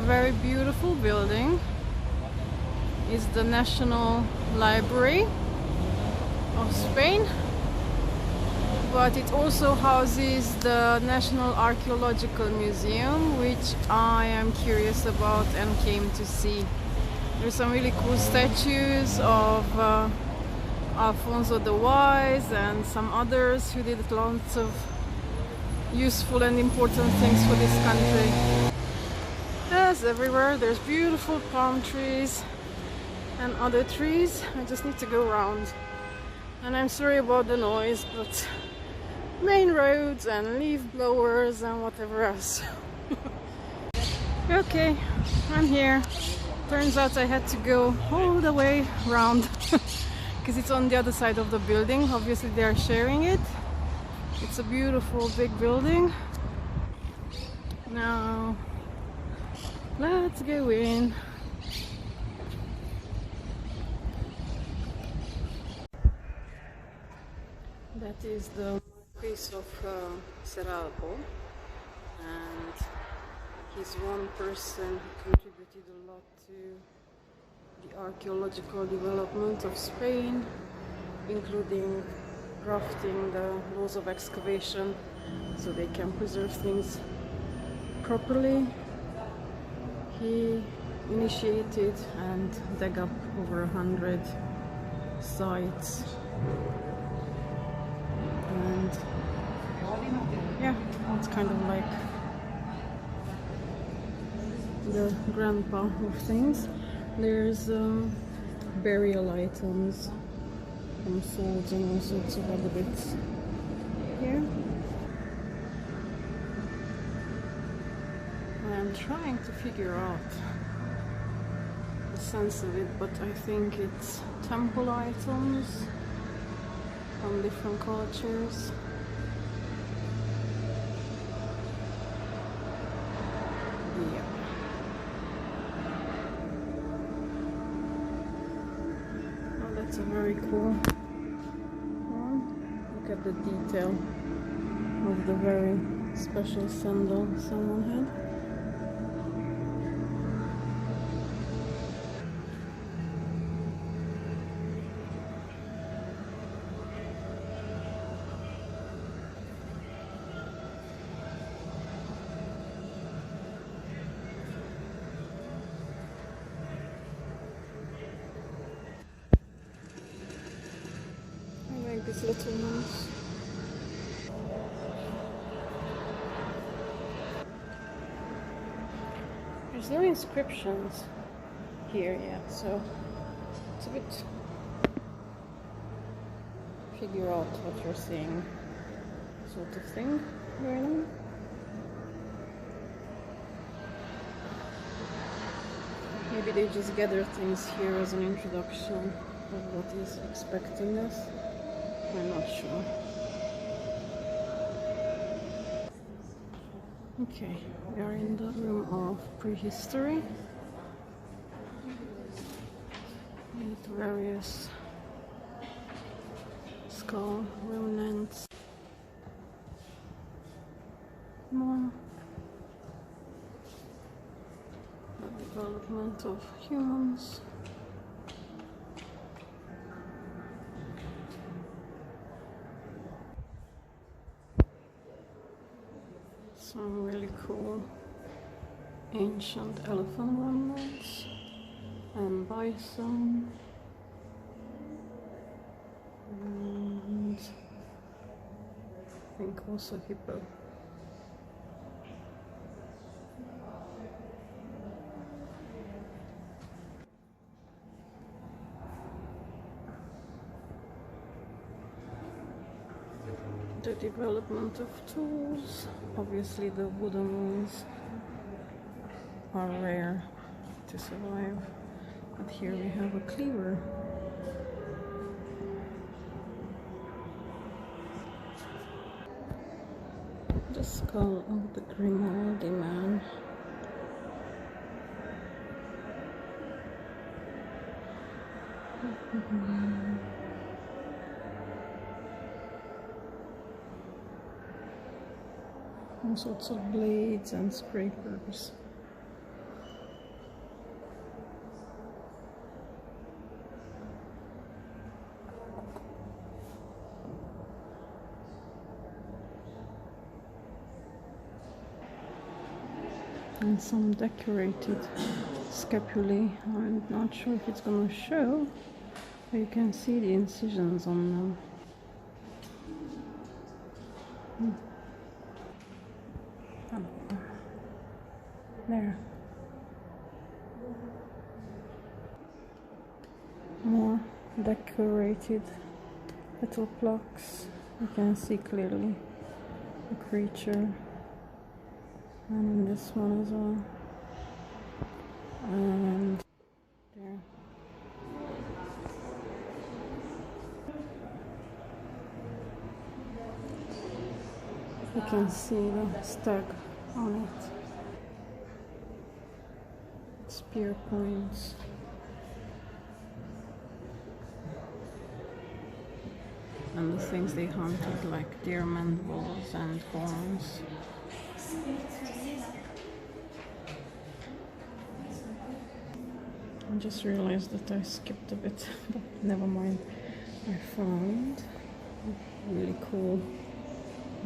very beautiful building. It's the National Library of Spain, but it also houses the National Archaeological Museum, which I am curious about and came to see. There's some really cool statues of Alfonso the Wise and some others who did lots of useful and important things for this country. Yes, everywhere there's beautiful palm trees and other trees. I just need to go around. And I'm sorry about the noise, but main roads and leaf blowers and whatever else. Okay, I'm here. Turns out I had to go all the way around because it's on the other side of the building. Obviously they are sharing it. It's a beautiful big building. Now let's go in. That is the piece of Serrano, and he's one person who contributed a lot to the archaeological development of Spain, including drafting the laws of excavation so they can preserve things properly. He initiated and dug up over 100 sites, and yeah, it's kind of like the grandpa of things. There's burial items, swords and all sorts of other bits here. I'm trying to figure out the sense of it, but I think it's temple items from different cultures. Yeah. Oh, that's a very cool one. Look at the detail of the very special sandal someone had. These little ones. There's no inscriptions here yet, so it's a bit figure out what you're seeing sort of thing going on. Maybe they just gather things here as an introduction of what is expecting us. I'm not sure. Okay, we are in the room of prehistory with various skull remnants. More the development of humans. Some really cool ancient elephant remnants and bison, and I think also hippo. The development of tools. Obviously the wooden ones are rare to survive, but here we have a cleaver. The skull of the Grimaldi man. All sorts of blades and scrapers. and some decorated scapulae. I'm not sure if it's gonna show, but you can see the incisions on them. There. More decorated little plaques. You can see clearly the creature, and this one as well, and there. You can see the stag on it. Spear points. And the things they hunted, like deer mandibles and horns. I just realized that I skipped a bit, but never mind. I found a really cool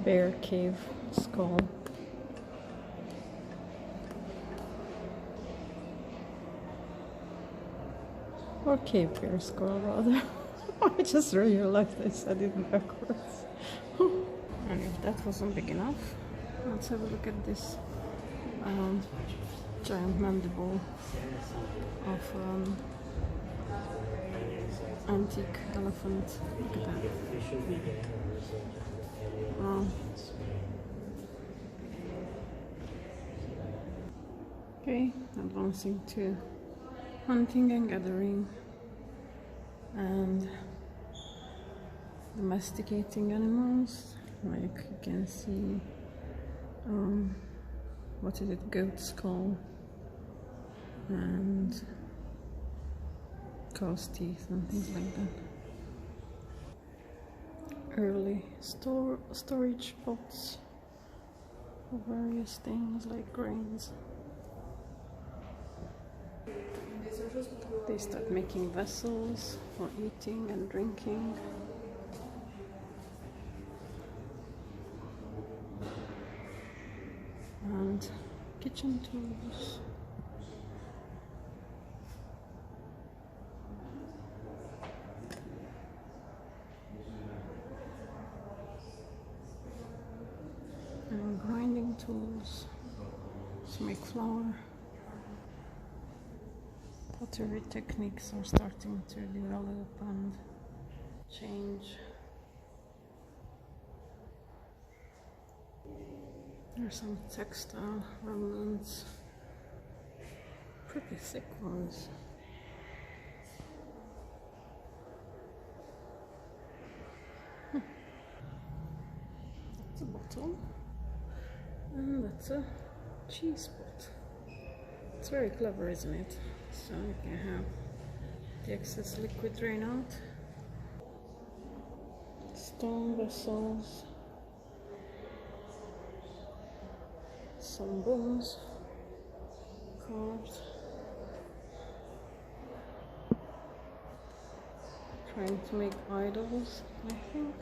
bear cave skull. Or cave bear skull, rather. I just realized I said it backwards. And if that wasn't big enough, let's have a look at this giant mandible of antique elephant. Look at that. Wow. Okay, advancing to hunting and gathering and domesticating animals. Like you can see, what is it, goat skull and cow's teeth and things like that. Early storage pots for various things like grains. They start making vessels for eating and drinking. And kitchen tools. And grinding tools to make flour. Pottery techniques are starting to develop and change. There are some textile remnants, pretty thick ones. That's a bottle, and that's a cheese pot. It's very clever, isn't it? So you can have the excess liquid drain out. Stone vessels. Some bones carved. Trying to make idols, I think.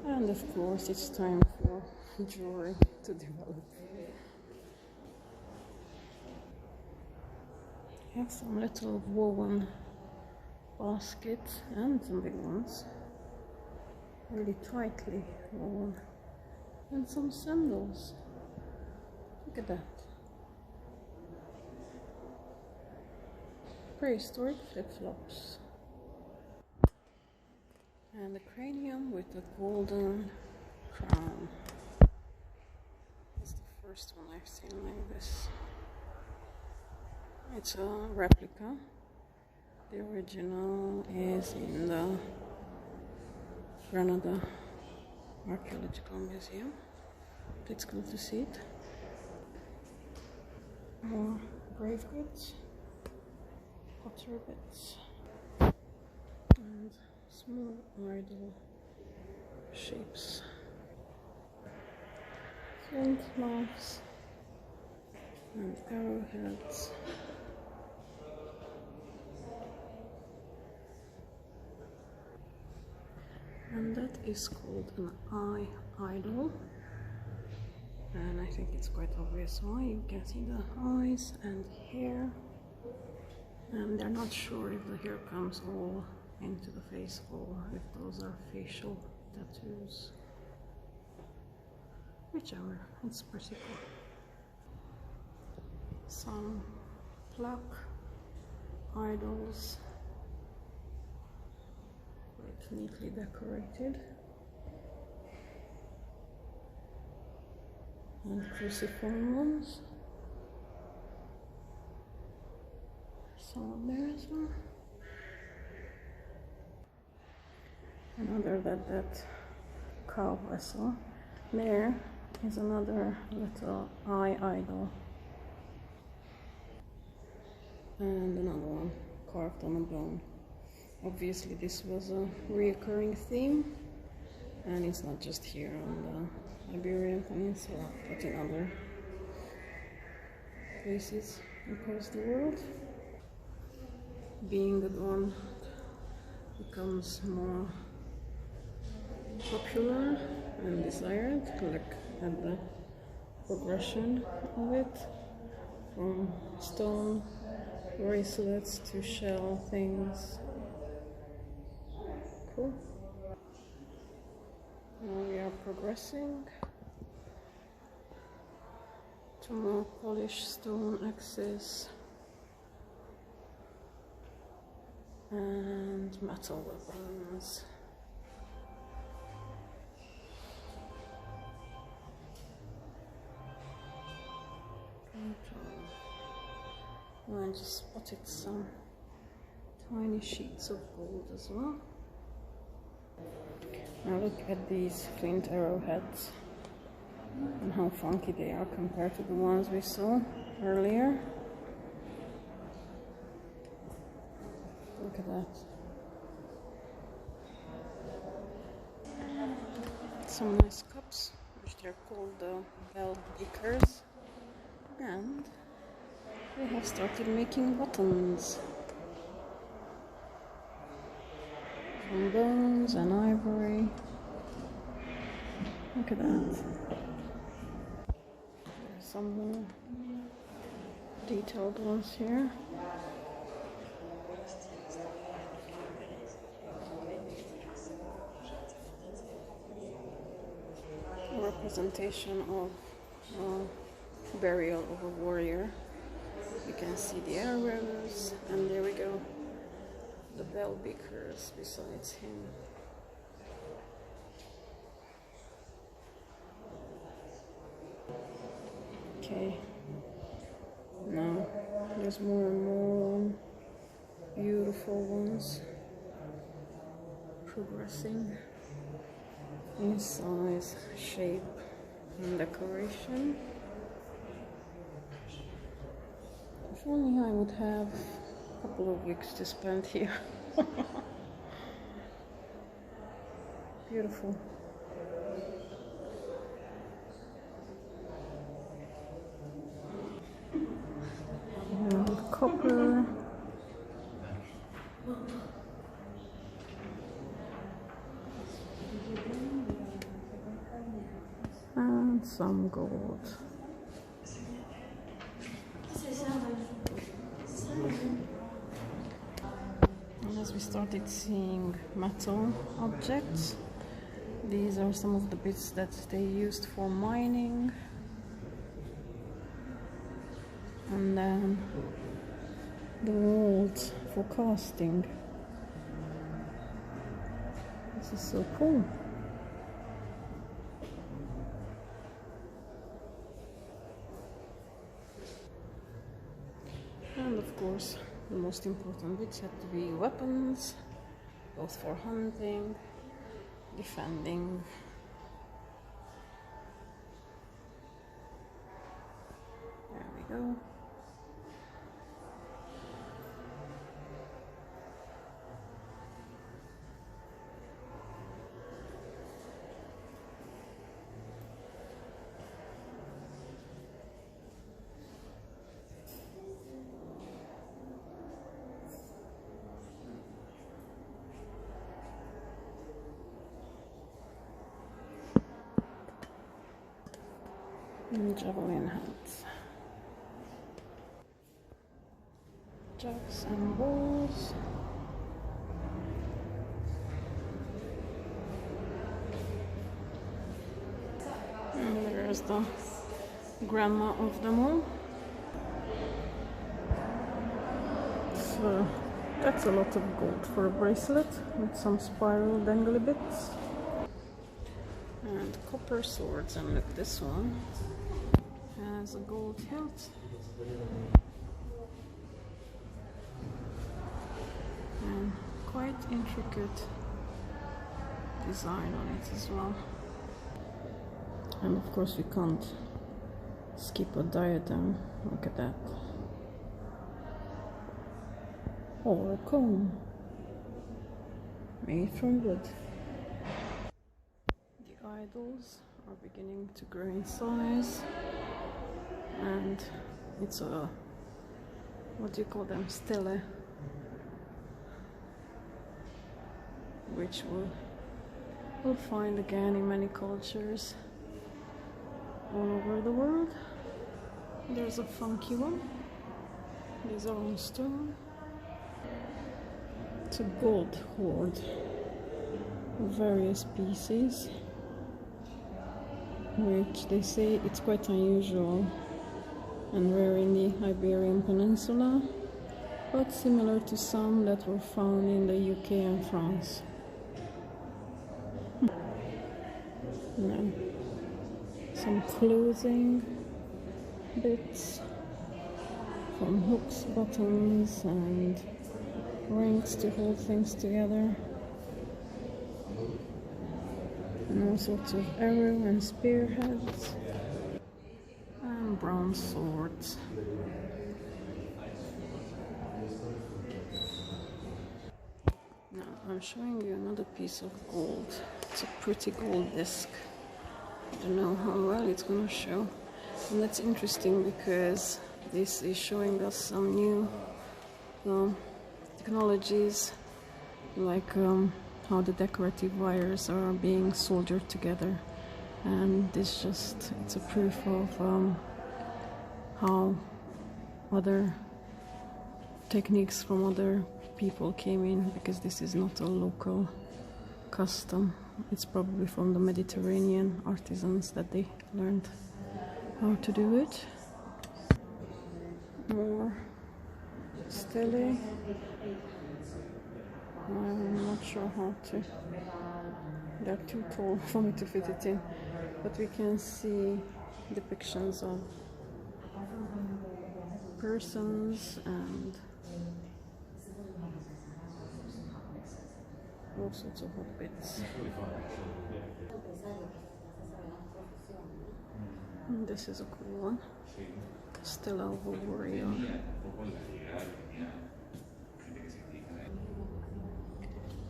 And of course it's time for jewelry to develop. I have some little woven baskets and some big ones, really tightly woven, and some sandals. Look at that. Prehistoric flip-flops. And the cranium with the golden crown. It's the first one I've seen like this. It's a replica. The original is in the Granada Archaeological Museum. It's good to see it. More grave goods, pottery bits, and small idol shapes. Flint knives and arrowheads. And that is called an eye idol. And I think it's quite obvious why. You can see the eyes and hair, and they're not sure if the hair comes all into the face or if those are facial tattoos. Whichever, it's pretty cool. Some plaque idols, quite neatly decorated, and cruciform ones. Some there as well. Another that cow vessel. There is another little eye idol. And another one carved on a bone. Obviously this was a reoccurring theme, and it's not just here on the Iberian Peninsula, but in other places across the world. Being that one becomes more popular and desired, look at the progression of it, from stone bracelets to shell things. Cool. Now we are progressing to more polished stone axes and metal weapons. I just spotted some tiny sheets of gold as well. Now look at these flint arrowheads and how funky they are compared to the ones we saw earlier. Look at that. Some nice cups, which they're called the bell beakers, and they have started making buttons from bones and ivory. Look at that. There's some more detailed ones here. A representation of burial of a warrior. You can see the arrows, and there we go, the bell beakers besides him. Okay, now there's more and more beautiful ones progressing in size, shape, and decoration. If only I would have a couple of weeks to spend here. Beautiful. And copper. And some gold. And as we started seeing metal objects, these are some of the bits that they used for mining, and then the molds for casting. This is so cool. And of course, the most important bits had to be weapons, both for hunting, defending. There we go. And javelin hats. Jugs and bowls. And there's the grandma of them all. So that's a lot of gold for a bracelet with some spiral dangly bits. And copper swords, and look, this one has a gold hilt. And quite intricate design on it as well. And of course we can't skip a diadem. Look at that. Or a comb made from wood. The idols are beginning to grow in size, and it's a, what do you call them, stele, which we'll find again in many cultures all over the world. There's a funky one. These are on stone. It's a gold hoard of various pieces, which they say it's quite unusual and rare in the Iberian Peninsula, but similar to some that were found in the UK and France. Yeah. Some clothing bits from hooks, buttons and rings to hold things together, and all sorts of arrow and spearheads and bronze swords. Now I'm showing you another piece of gold. It's a pretty gold disc. I don't know how well it's gonna show, and that's interesting because this is showing us some new technologies, like how the decorative wires are being soldered together, and this it's a proof of how other techniques from other people came in, because this is not a local custom. It's probably from the Mediterranean artisans that they learned how to do it. More stele. I'm not sure how to, they're too tall for me to fit it in, but we can see depictions of persons and all sorts of hot bits. And this is a cool one, Stella of a warrior.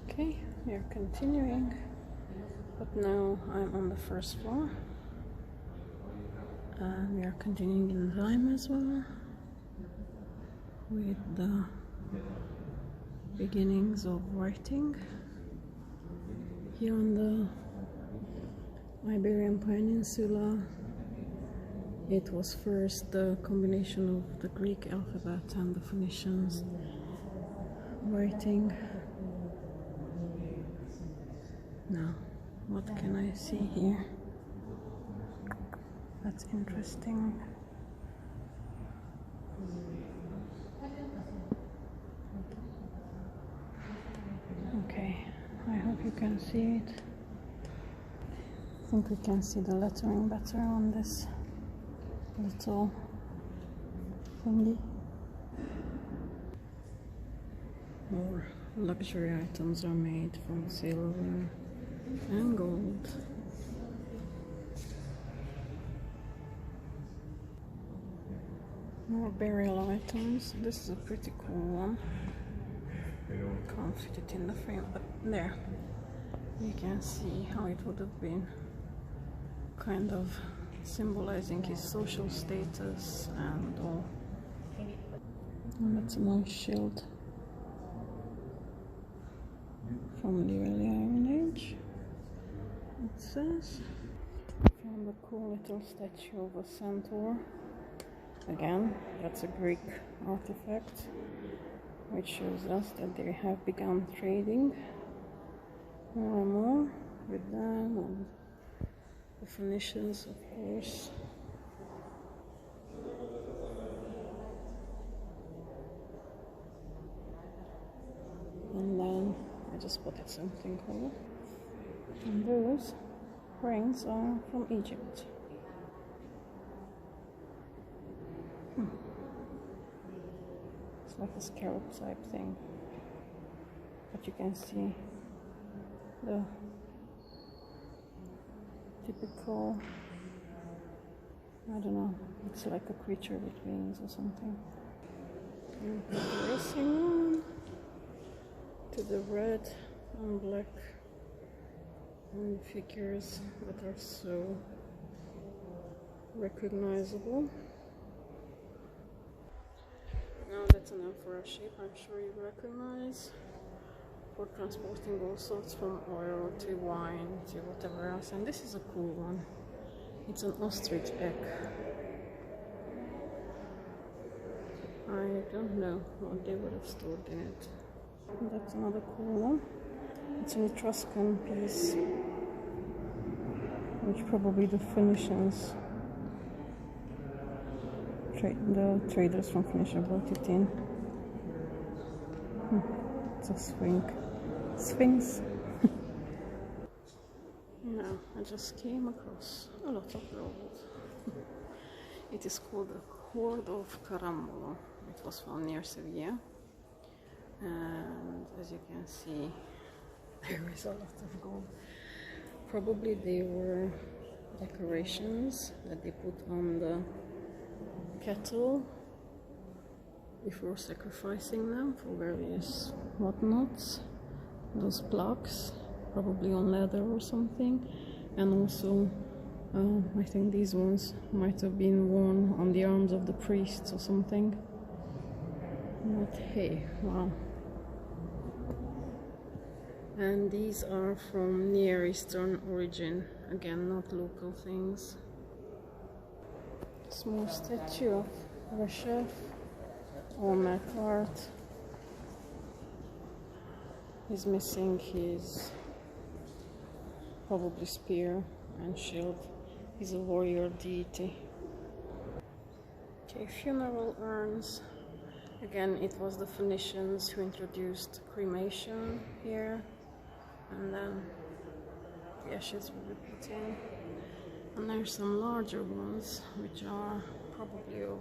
Okay, we are continuing, but now I'm on the first floor, and we are continuing in time as well with the beginnings of writing here on the Iberian Peninsula. It was first the combination of the Greek alphabet and the Phoenicians writing. Now, what can I see here? That's interesting. Okay, I hope you can see it. I think we can see the lettering better on this little thingy. More luxury items are made from silver and gold. More burial items. This is a pretty cool one. Can't fit it in the frame, but there you can see how it would have been, kind of symbolizing his social status and all. And that's a nice shield from the early Iron Age, it says. If you found a cool little statue of a centaur. Again, that's a Greek artifact, which shows us that they have begun trading more and more with them, and the Phoenicians, of course. And then I just spotted something cool. And those rings are from Egypt. It's like a scarab type thing. But you can see the typical, I don't know, it's like a creature with wings or something. And progressing on to the red and black and figures that are so recognizable. Now that's an amphora ship, I'm sure you recognize, for transporting all sorts from oil to wine to whatever else. And this is a cool one. It's an ostrich egg. I don't know what they would have stored in it. And that's another cool one. It's an Etruscan piece, which probably the Phoenicians, the traders from Phoenicia brought it in. It's a sphinx. Now, I just came across a lot of gold. It is called the Hoard of Carambolo. It was found near Sevilla. And as you can see, there is a lot of gold. Probably they were decorations that they put on the cattle before sacrificing them for various whatnots. Those plaques, probably on leather or something. And also, I think these ones might have been worn on the arms of the priests or something. But hey, wow. And these are from Near Eastern origin, again not local things. Small statue of a chef, all metal art. He's missing his probably spear and shield. He's a warrior deity. Okay, funeral urns. Again, it was the Phoenicians who introduced cremation here. And then the ashes will be put in. And there's some larger ones, which are probably of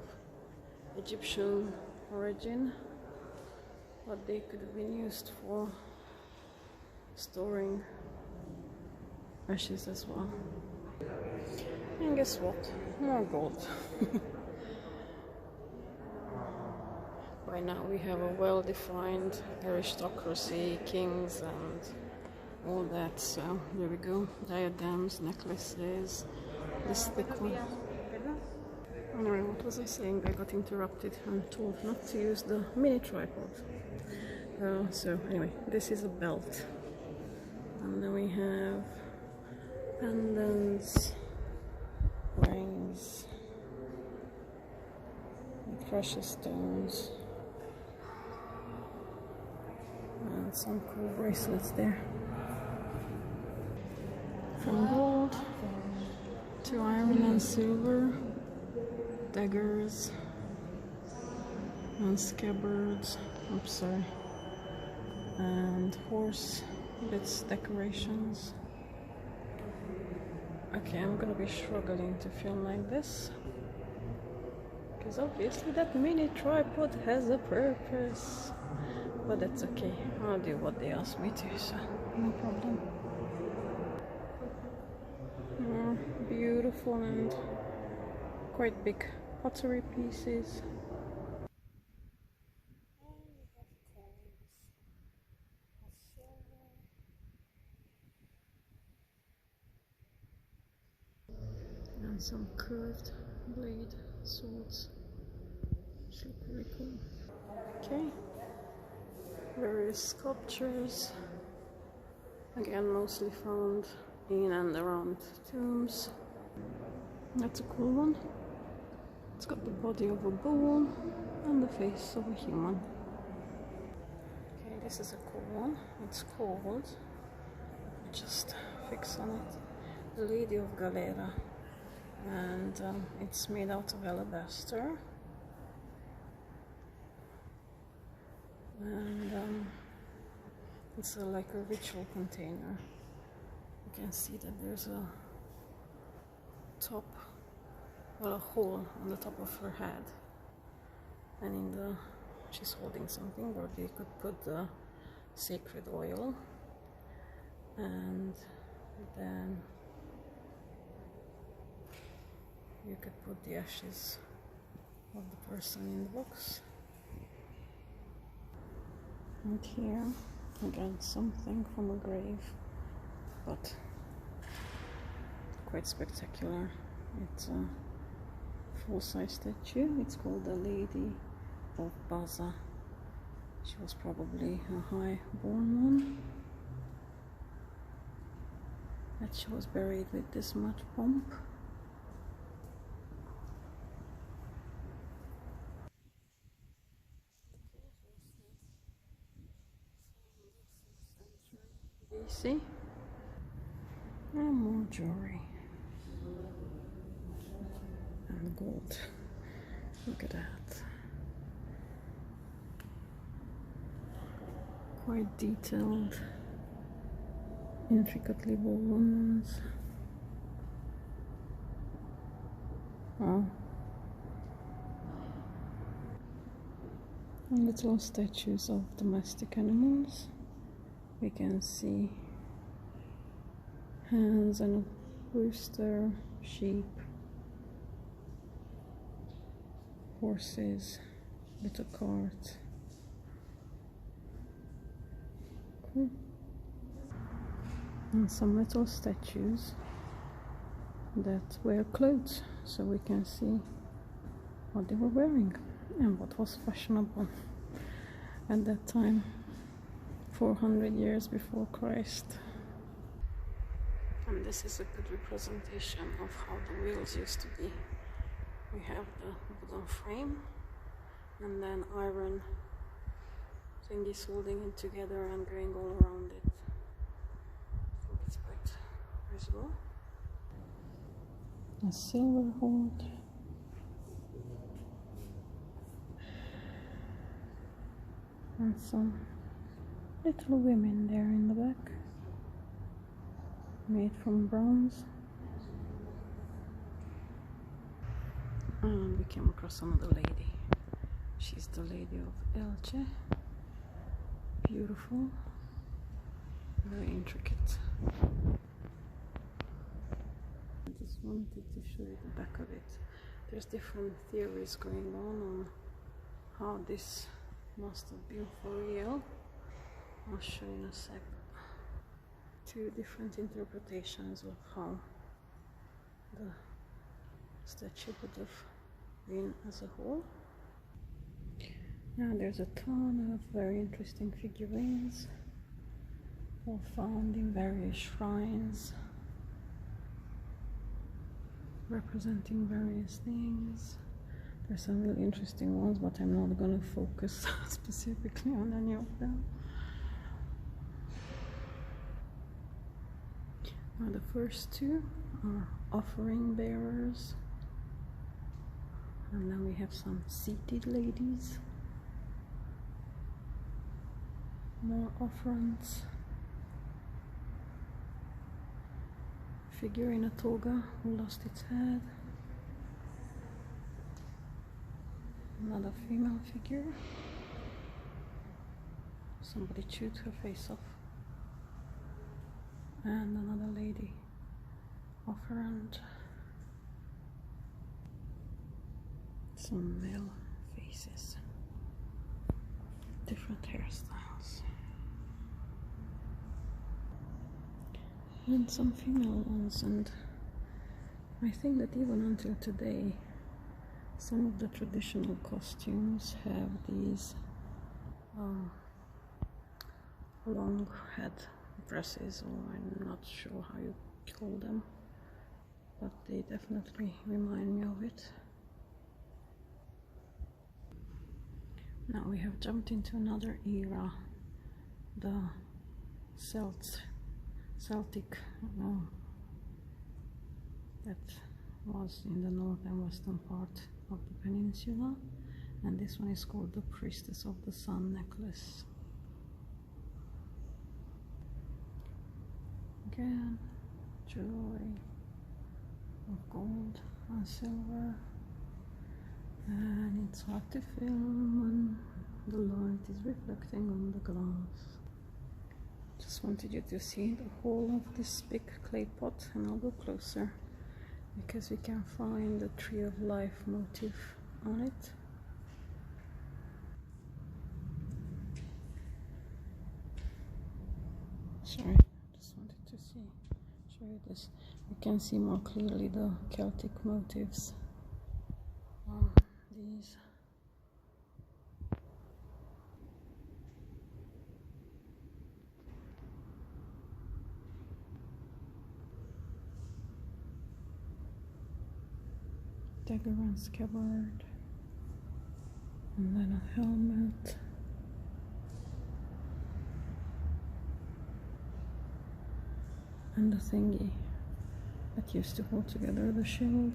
Egyptian origin, but they could have been used for storing ashes as well. And guess what? More gold. By now we have a well-defined aristocracy, kings and all that, so there we go. Diadems, necklaces, this thick one. Anyway, what was I saying? I got interrupted and told not to use the mini tripod. So anyway, this is a belt. And then we have pendants, rings, precious stones, and some cool bracelets there. From gold to iron and silver, daggers and scabbards, oops, sorry, and horse bits, decorations. Okay, I'm gonna be struggling to film like this because obviously that mini tripod has a purpose, but that's okay. I'll do what they asked me to, so no problem. More beautiful and quite big pottery pieces. And some curved blade swords. Which look very cool. Okay. Various sculptures. Again, mostly found in and around tombs. That's a cool one. It's got the body of a bull and the face of a human. Okay, this is a cool one. It's called, just fix on it, the Lady of Galera, and it's made out of alabaster, and it's like a ritual container. You can see that there's a top, well, a hole on the top of her head, and in the she's holding something where they could put the sacred oil, and then you could put the ashes of the person in the box. And here again something from a grave, but quite spectacular. It's a full-size statue. It's called the Lady of Baza. She was probably a high-born one, that she was buried with this much pomp. BC. And more jewelry and gold. Look at that. Quite detailed, intricately woven ones. Wow. And little statues of domestic animals. We can see hens and a rooster, sheep, horses, little cart. Cool. And some little statues that wear clothes, so we can see what they were wearing and what was fashionable at that time, 400 years before Christ. And this is a good representation of how the wheels used to be. We have the wooden frame and then iron thingies holding it together and going all around it. I think it's quite visible. A silver hoard. And some little women there in the back, made from bronze. And we came across another lady. She's the Lady of Elche. Beautiful, very intricate. I just wanted to show you the back of it. There's different theories going on how this must have been for real. I'll show you in a sec. Two different interpretations of how the statue would have been as a whole. Now there's a ton of very interesting figurines, all found in various shrines, representing various things. There's some really interesting ones, but I'm not going to focus specifically on any of them. Now the first two are offering bearers, and then we have some seated ladies, more offerings, figure in a toga who lost its head, another female figure, somebody chewed her face off, and another lady offerand, some male faces, different hairstyles, and some female ones. And I think that even until today some of the traditional costumes have these long head dresses, or I'm not sure how you call them, but they definitely remind me of it. Now we have jumped into another era, the Celtic that was in the north and western part of the peninsula, and this one is called the Priestess of the Sun necklace. Again, jewelry of gold and silver, and it's hard to film when the light is reflecting on the glass. Just wanted you to see the whole of this big clay pot, and I'll go closer because we can find the tree of life motif on it. Sorry, just wanted to show you this. You can see more clearly the Celtic motifs on these. Dagger and scabbard, and then a helmet, and the thingy that used to hold together the shield.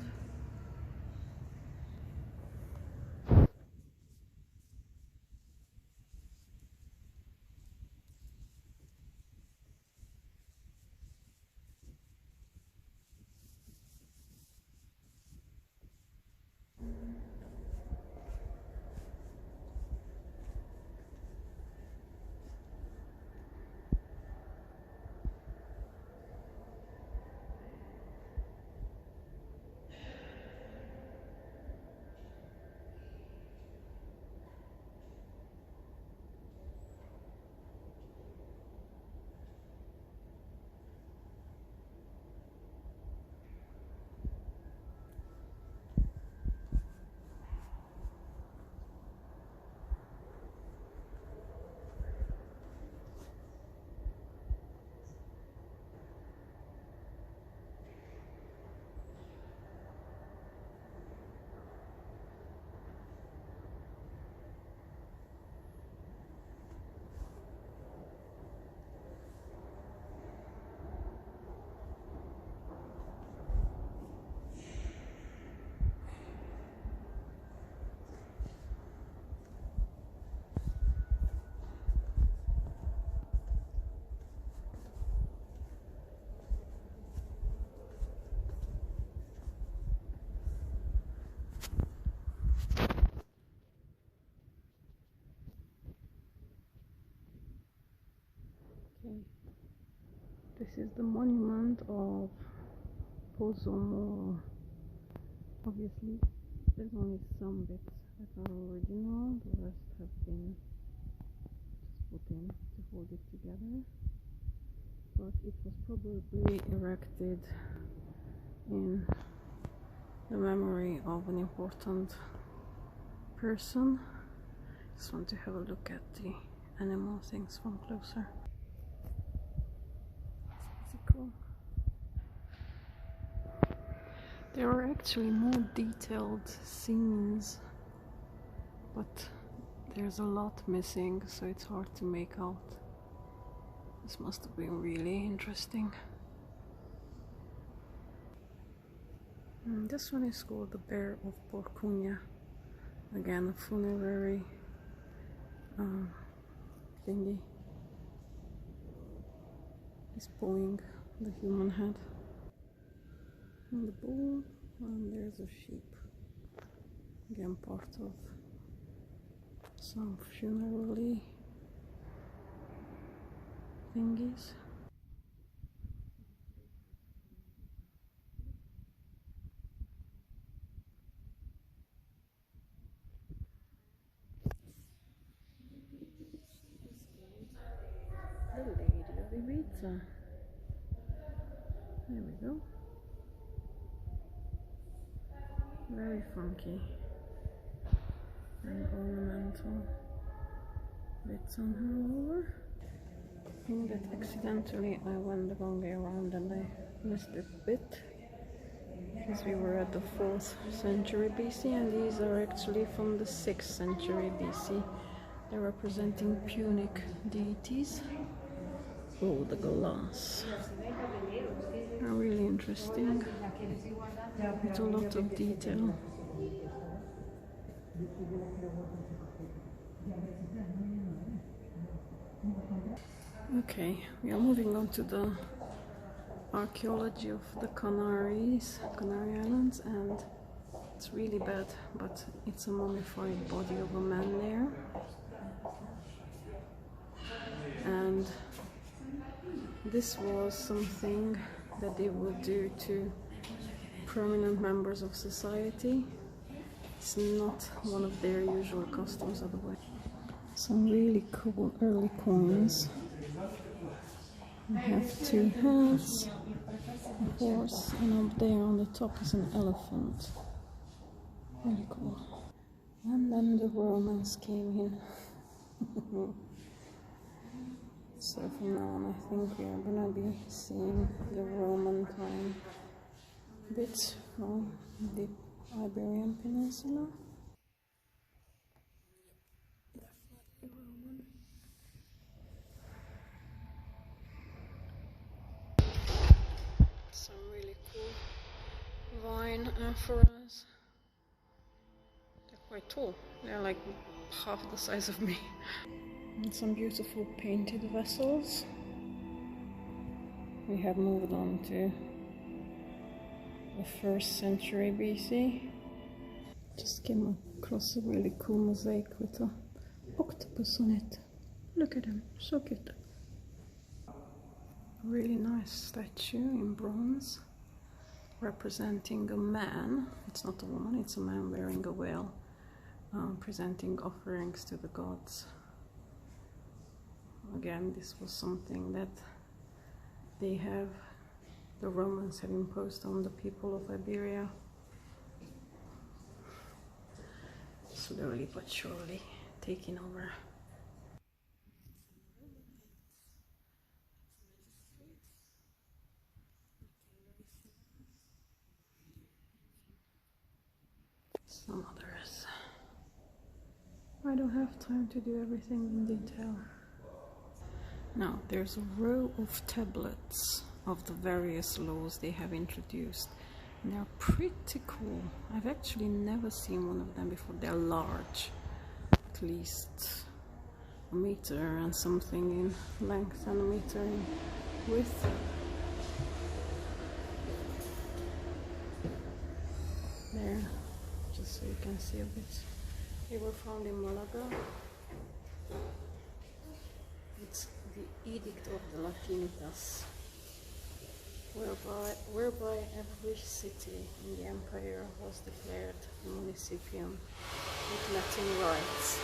This is the monument of Pozomo. Obviously, there's only some bits that are original, the rest have been just put in to hold it together. But it was probably erected in the memory of an important person. Just want to have a look at the animal things from closer. Cool. There are actually more detailed scenes, but there's a lot missing, so it's hard to make out. This must have been really interesting. This one is called the Bear of Porcugna. Again, a funerary thingy. He's pulling the human head. And the bull, and there's a sheep. Again, part of some funerary thingies. The Lady of Ibiza. There we go. Very funky and ornamental bits on her over. I think that accidentally I went the wrong way around and I missed a bit. because we were at the 4th century BC, and these are actually from the 6th century BC. They're representing Punic deities. Oh, the glass. They're really interesting, with a lot of detail. Okay, we are moving on to the archaeology of the Canary Islands, and it's really bad, but it's a mummified body of a man there. And this was something that they would do to prominent members of society. It's not one of their usual customs otherwise. Some really cool early coins. We have 2 hats, a horse, and up there on the top is an elephant. Really cool. And then the Romans came in. So from now on I think we are gonna be seeing the Roman time bits from the Iberian Peninsula. Definitely Roman. Some really cool vine amphoras. They're quite tall. They're like half the size of me. And some beautiful painted vessels. We have moved on to the 1st century BC. Just came across a really cool mosaic with an octopus on it. Look at him, so cute. A really nice statue in bronze representing a man. It's not a woman, it's a man wearing a veil, presenting offerings to the gods. Again, this was something that the Romans have imposed on the people of Iberia. Slowly but surely taking over. Some others. I don't have time to do everything in detail. Now, there's a row of tablets of the various laws they have introduced. And they're pretty cool. I've actually never seen one of them before. They're large, at least a meter and something in length and a meter in width. There, just so you can see a bit. They were found in Malaga. It's the Edict of the Latinitas, whereby every city in the empire was declared a municipium with Latin rights.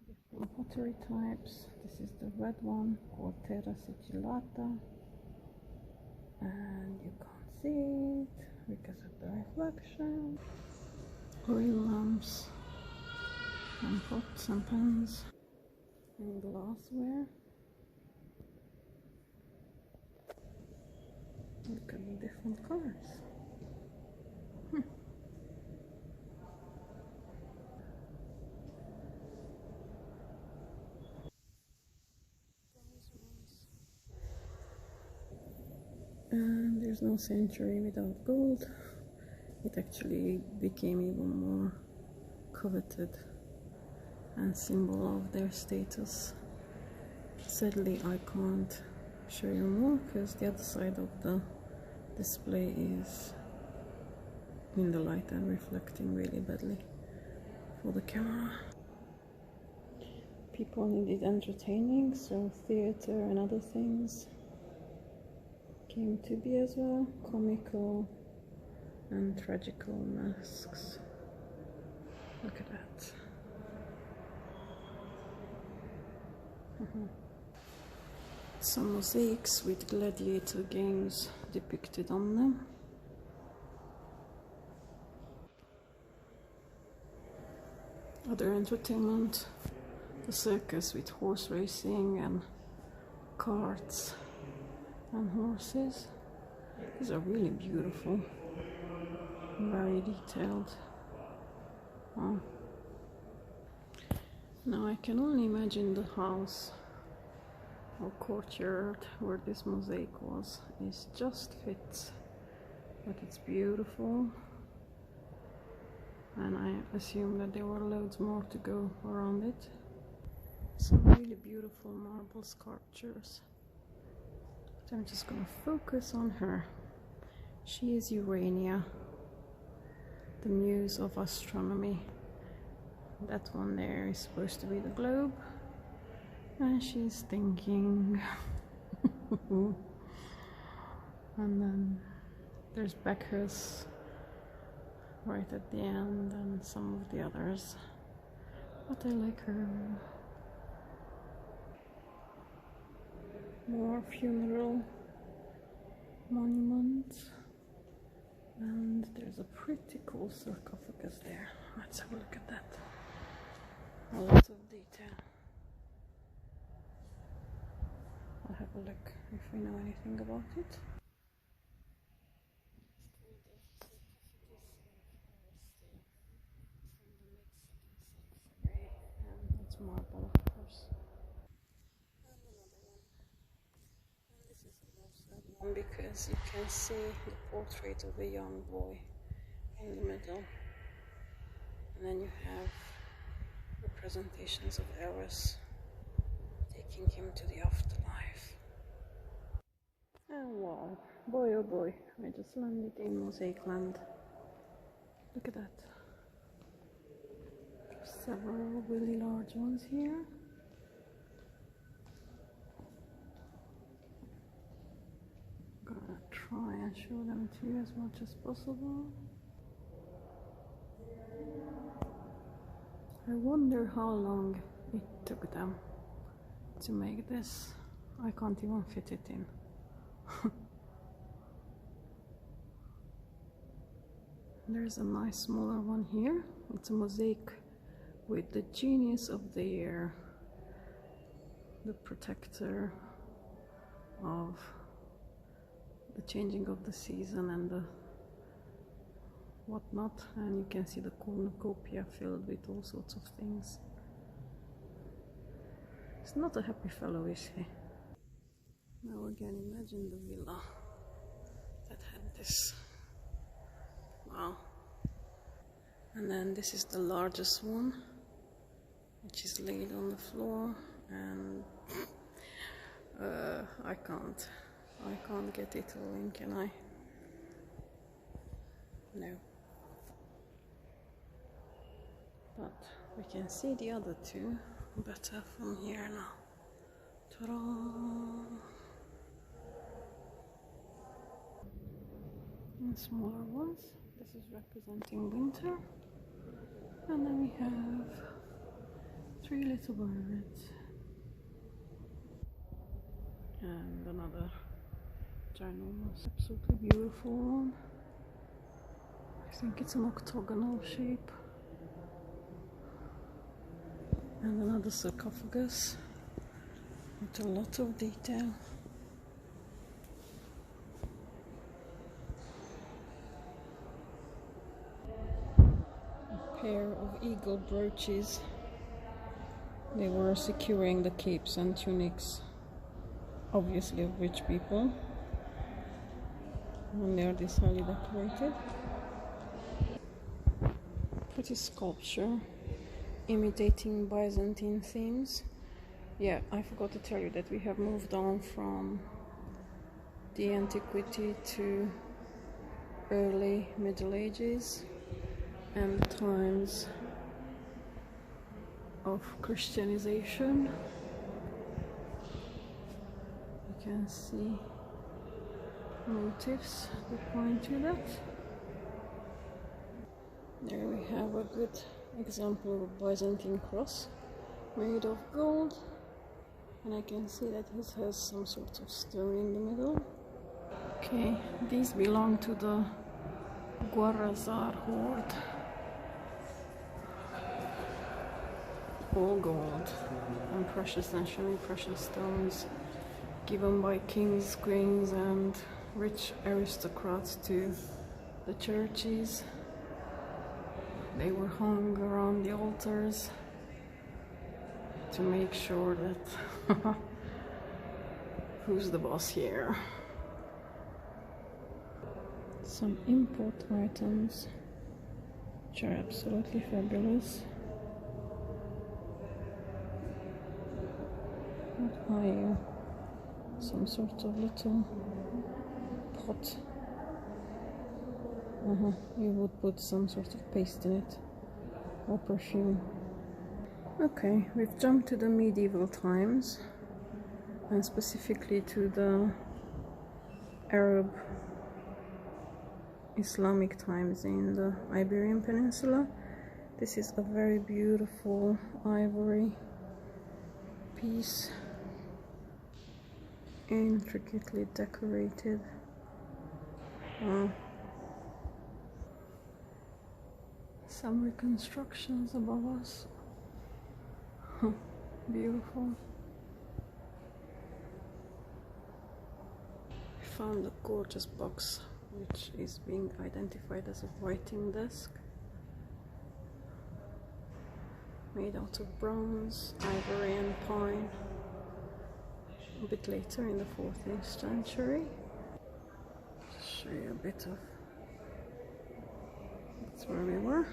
Different pottery types. This is the red one, called Terra Sigillata, and you can't see it because of the reflection. Oil lamps and pots and pans and glassware. Look at the different colors. And there's no century without gold. It actually became even more coveted and symbol of their status. Sadly, I can't show you more because the other side of the display is in the light and reflecting really badly for the camera. People needed entertaining, so theater and other things came to be as well. Comical and tragical masks. Look at that. Some mosaics with gladiator games depicted on them. Other entertainment, the circus with horse racing and carts and horses. These are really beautiful, very detailed. Oh. Now I can only imagine the house or courtyard where this mosaic was. It just fits, but it's beautiful, and I assume that there were loads more to go around it. Some really beautiful marble sculptures. But I'm just gonna focus on her. She is Urania, the muse of astronomy. That one there is supposed to be the globe, and she's thinking. And then there's Bacchus right at the end, and some of the others, but I like her. More funeral monuments, and there's a pretty cool sarcophagus there. Let's have a look at that. A lot of detail. I'll have a look if we know anything about it. It's marble, of course. And another one. And this is the most sad one because you can see the portrait of a young boy in the middle. And then you have representations of Eros taking him to the afterlife. And wow, boy oh boy, I just landed in Mosaic Land. Look at that. Several really large ones here. I'm gonna try and show them to you as much as possible. I wonder how long it took them to make this. I can't even fit it in. There's a nice smaller one here. It's a mosaic with the genius of the year, the protector of the changing of the season and the whatnot, and you can see the cornucopia filled with all sorts of things. He's not a happy fellow, is he? Now again, imagine the villa that had this. Wow. And then this is the largest one, which is laid on the floor, and I can't get it all in, can I? No. But we can see the other two better from here now. Ta-da! And smaller ones. This is representing winter. And then we have 3 little birds. And another ginormous, absolutely beautiful one. I think it's an octagonal shape. And another sarcophagus with a lot of detail. A pair of eagle brooches. They were securing the capes and tunics, obviously of rich people. And they are this highly decorated. Pretty sculpture imitating Byzantine themes. Yeah, I forgot to tell you that we have moved on from the antiquity to early Middle Ages and times of Christianization. You can see motifs that point to that. There we have a good example of a Byzantine cross made of gold, and I can see that it has some sort of stone in the middle. Okay, these belong to the Guarazar hoard. All gold and precious and semi-precious stones given by kings, queens and rich aristocrats to the churches. They were hung around the altars to make sure that who's the boss here. Some import items which are absolutely fabulous. What are you? Some sort of little pot. You would put some sort of paste in it, or perfume. Okay, we've jumped to the medieval times, and specifically to the Arab Islamic times in the Iberian Peninsula. This is a very beautiful ivory piece, intricately decorated. Wow. Some reconstructions above us. Beautiful. I found a gorgeous box which is being identified as a writing desk, made out of bronze, ivory and pine, a bit later in the 14th century. Just show you a bit of, that's where we were.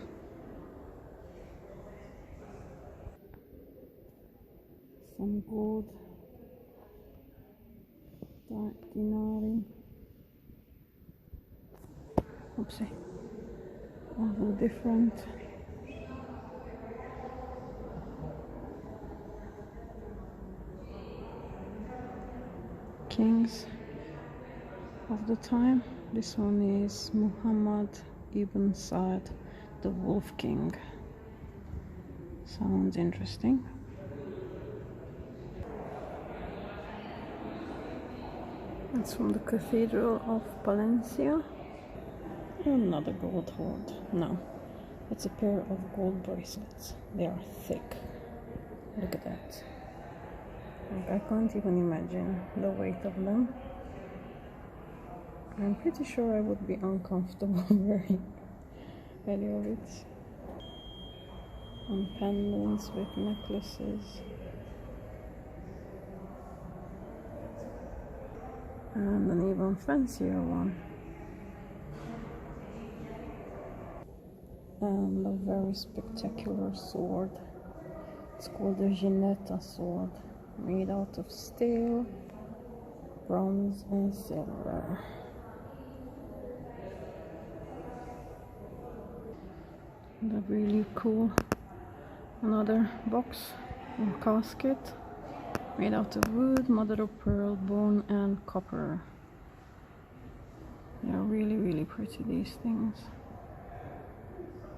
Some gold dinari. Oopsie. All the different kings of the time. This one is Muhammad ibn Saad, the Wolf King. Sounds interesting. It's from the Cathedral of Palencia. Another gold hoard. No, it's a pair of gold bracelets. They are thick. Look at that. Like, I can't even imagine the weight of them. I'm pretty sure I would be uncomfortable wearing any of it. And pendants with necklaces. And an even fancier one. And a very spectacular sword. It's called the Ginetta sword, made out of steel, bronze and silver. And a really cool, another box or casket, made out of wood, mother of pearl, bone and copper. They are really, really pretty, these things.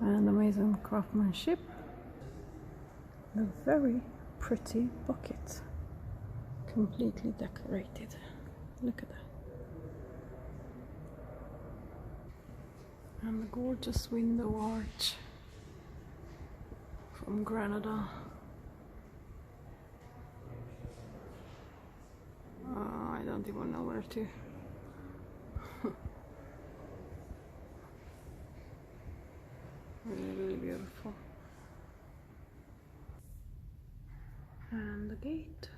And amazing craftsmanship. A very pretty bucket, completely decorated. Look at that. And the gorgeous window arch from Granada. I don't even know where to. Really, really beautiful. And the gate.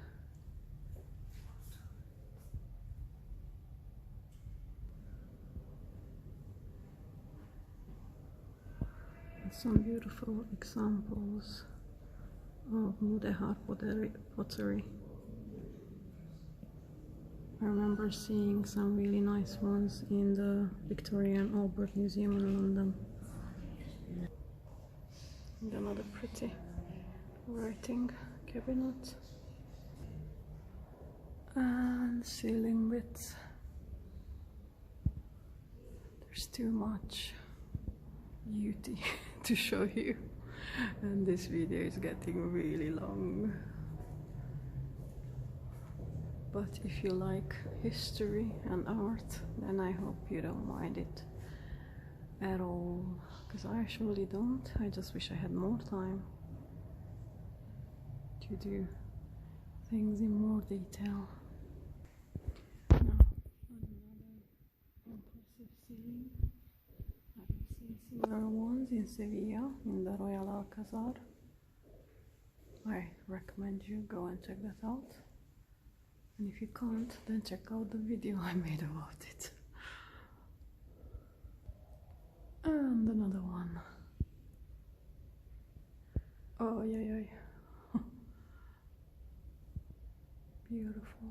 And some beautiful examples of mudéjar pottery. I remember seeing some really nice ones in the Victoria and Albert Museum in London. And another pretty writing cabinet. And ceiling bits. There's too much beauty to show you, and this video is getting really long. But if you like history and art, then I hope you don't mind it at all, because I actually don't. I just wish I had more time to do things in more detail. Now, another ceiling. I've seen similar ones in Sevilla, in the Royal Alcazar. I recommend you go and check that out. And if you can't, then check out the video I made about it. And another one. Oh, yeah. Beautiful.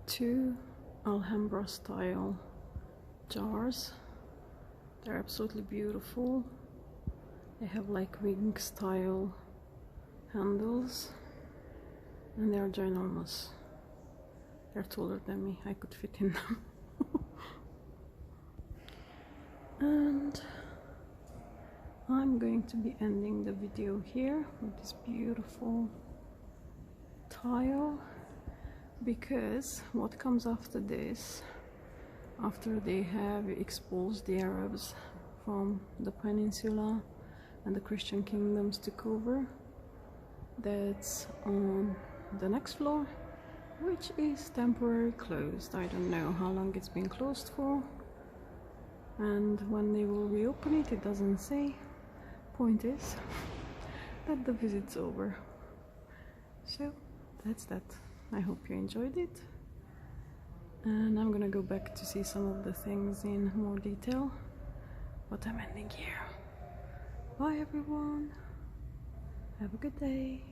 Two Alhambra style jars. They're absolutely beautiful. They have like wing style handles and they're ginormous. They're taller than me, I could fit in them. And I'm going to be ending the video here with this beautiful tile, because what comes after this, after they have expulsed the Arabs from the peninsula and the Christian kingdoms took over, that's on the next floor, which is temporarily closed. I don't know how long it's been closed for, and when they will reopen it, it doesn't say. Point is that the visit's over. So that's that. I hope you enjoyed it, and I'm gonna go back to see some of the things in more detail, but I'm ending here. Bye everyone, have a good day.